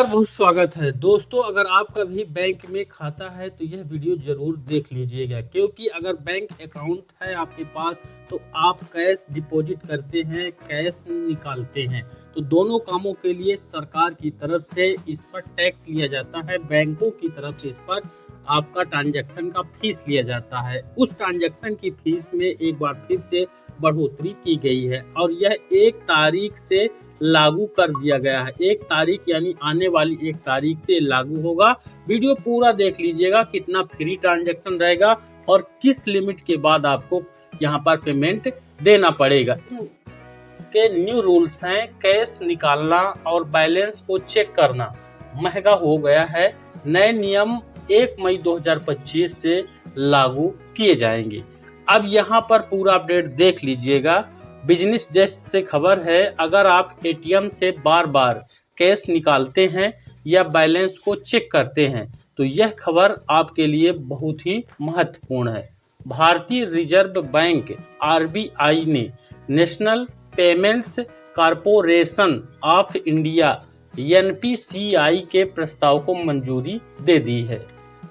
बहुत स्वागत है दोस्तों। अगर आपका भी बैंक में खाता है तो यह वीडियो जरूर देख लीजिएगा, क्योंकि अगर बैंक अकाउंट है आपके पास तो आप कैश डिपॉजिट करते हैं, कैश निकालते हैं, तो दोनों कामों के लिए सरकार की तरफ से इस पर टैक्स लिया जाता है। बैंकों की तरफ से इस पर आपका ट्रांजैक्शन का फीस लिया जाता है। उस ट्रांजैक्शन की फीस में एक बार फिर से बढ़ोतरी की गई है और यह 1 तारीख से लागू कर दिया गया है। 1 तारीख यानी आने वाली 1 तारीख से लागू होगा। वीडियो पूरा देख लीजिएगा, कितना फ्री ट्रांजैक्शन रहेगा और किस लिमिट के बाद आपको यहाँ पर पेमेंट देना पड़ेगा। के न्यू रूल्स हैं। कैश निकालना और बैलेंस को चेक करना महंगा हो गया है। नए नियम 1 मई 2025 से लागू किए जाएंगे। अब यहाँ पर पूरा अपडेट देख लीजिएगा। बिजनेस डेस्क से खबर है, अगर आप एटीएम से बार बार कैश निकालते हैं या बैलेंस को चेक करते हैं तो यह खबर आपके लिए बहुत ही महत्वपूर्ण है। भारतीय रिजर्व बैंक आरबीआई ने national payments corporation of India NPCI के प्रस्ताव को मंजूरी दे दी है,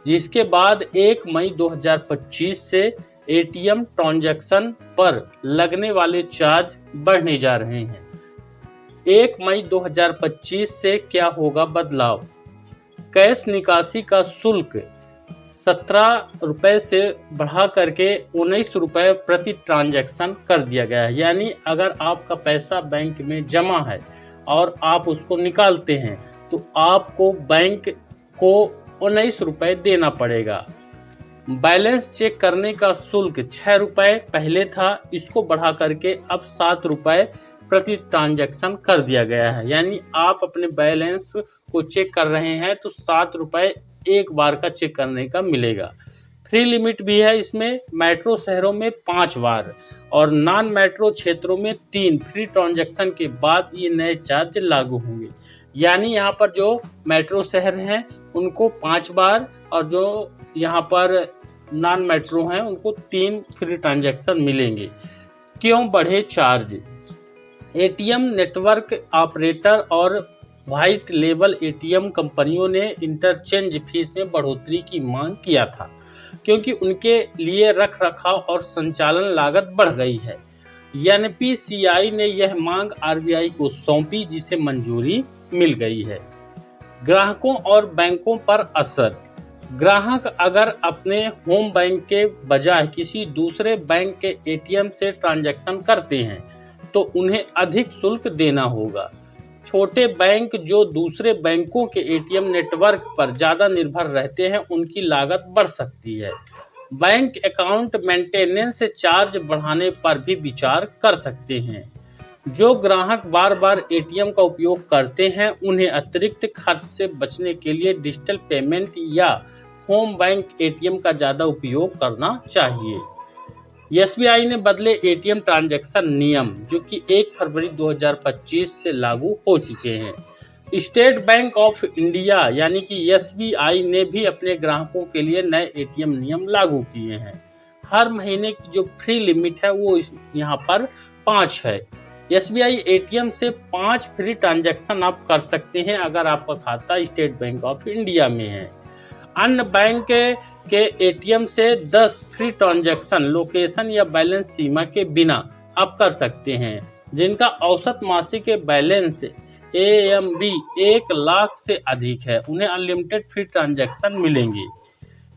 जिसके बाद 1 मई 2025 से एटीएम ट्रांजैक्शन पर लगने वाले चार्ज बढ़ने जा रहे हैं। 1 मई 2025 से क्या होगा बदलाव? कैश निकासी का शुल्क 17 रुपये से बढ़ा करके 19 रुपये प्रति ट्रांजैक्शन कर दिया गया है। यानी अगर आपका पैसा बैंक में जमा है और आप उसको निकालते हैं तो आपको बैंक को 19 रुपये देना पड़ेगा। बैलेंस चेक करने का शुल्क 6 रुपये पहले था, इसको बढ़ा करके अब 7 रुपये प्रति ट्रांजैक्शन कर दिया गया है। यानी आप अपने बैलेंस को चेक कर रहे हैं तो 7 रुपये एक बार का चेक करने का मिलेगा। फ्री लिमिट भी है इसमें। मेट्रो शहरों में 5 बार और नॉन मेट्रो क्षेत्रों में 3 फ्री ट्रांजैक्शन के बाद ये नए चार्ज लागू होंगे। यानी यहाँ पर जो मेट्रो शहर हैं उनको 5 बार और जो यहाँ पर नॉन मेट्रो हैं उनको 3 फ्री ट्रांजैक्शन मिलेंगे। क्यों बढ़े चार्ज? एटीएम नेटवर्क ऑपरेटर और व्हाइट लेबल एटीएम कंपनियों ने इंटरचेंज फीस में बढ़ोतरी की मांग किया था, क्योंकि उनके लिए रख रखाव और संचालन लागत बढ़ गई है। एनपीसीआई ने यह मांग आरबीआई को सौंपी, जिसे मंजूरी मिल गई है। ग्राहकों और बैंकों पर असर। ग्राहक अगर अपने होम बैंक के बजाय किसी दूसरे बैंक के एटीएम से ट्रांजैक्शन करते हैं तो उन्हें अधिक शुल्क देना होगा। छोटे बैंक जो दूसरे बैंकों के एटीएम नेटवर्क पर ज़्यादा निर्भर रहते हैं उनकी लागत बढ़ सकती है। बैंक अकाउंट मेंटेनेंस चार्ज बढ़ाने पर भी विचार कर सकते हैं। जो ग्राहक बार बार एटीएम का उपयोग करते हैं उन्हें अतिरिक्त खर्च से बचने के लिए डिजिटल पेमेंट या होम बैंक एटीएम का ज़्यादा उपयोग करना चाहिए। एसबीआई ने बदले एटीएम ट्रांजैक्शन नियम, जो कि 1 फरवरी 2025 से लागू हो चुके हैं। स्टेट बैंक ऑफ इंडिया यानी कि एसबीआई ने भी अपने ग्राहकों के लिए नए एटीएम नियम लागू किए हैं। हर महीने की जो फ्री लिमिट है वो यहाँ पर 5 है। एसबीआई एटीएम से 5 फ्री ट्रांजैक्शन आप कर सकते हैं अगर आपका खाता स्टेट बैंक ऑफ इंडिया में है। अन्य बैंक के एटीएम से 10 फ्री ट्रांजैक्शन लोकेशन या बैलेंस सीमा के बिना आप कर सकते हैं। जिनका औसत मासिक बैलेंस AMB 1 लाख से अधिक है उन्हें अनलिमिटेड फ्री ट्रांजैक्शन मिलेंगे।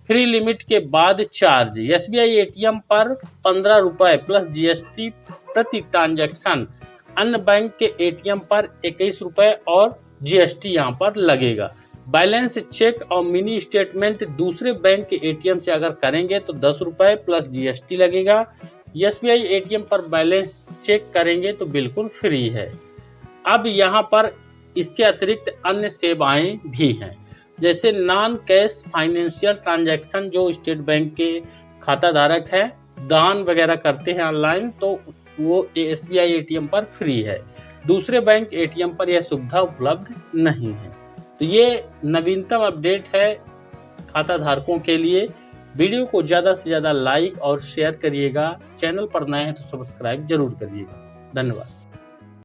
फ्री लिमिट के बाद चार्ज। एसबीआई एटीएम पर 15 रुपये प्लस जीएसटी प्रति ट्रांजैक्शन। अन्य बैंक के एटीएम पर 21 रुपये और जीएसटी यहाँ पर लगेगा। बैलेंस चेक और मिनी स्टेटमेंट दूसरे बैंक के एटीएम से अगर करेंगे तो 10 रुपये प्लस जीएसटी लगेगा। एसबीआई एटीएम पर बैलेंस चेक करेंगे तो बिल्कुल फ्री है। अब यहाँ पर इसके अतिरिक्त अन्य सेवाएं भी हैं, जैसे नॉन कैश फाइनेंशियल ट्रांजैक्शन। जो स्टेट बैंक के खाता धारक है, दान वगैरह करते हैं ऑनलाइन, तो वो एसबीआई एटीएम पर फ्री है। दूसरे बैंक एटीएम पर यह सुविधा उपलब्ध नहीं है। तो ये नवीनतम अपडेट है खाता धारकों के लिए। वीडियो को ज़्यादा से ज़्यादा लाइक और शेयर करिएगा। चैनल पर नए हैं तो सब्सक्राइब जरूर करिएगा। धन्यवाद।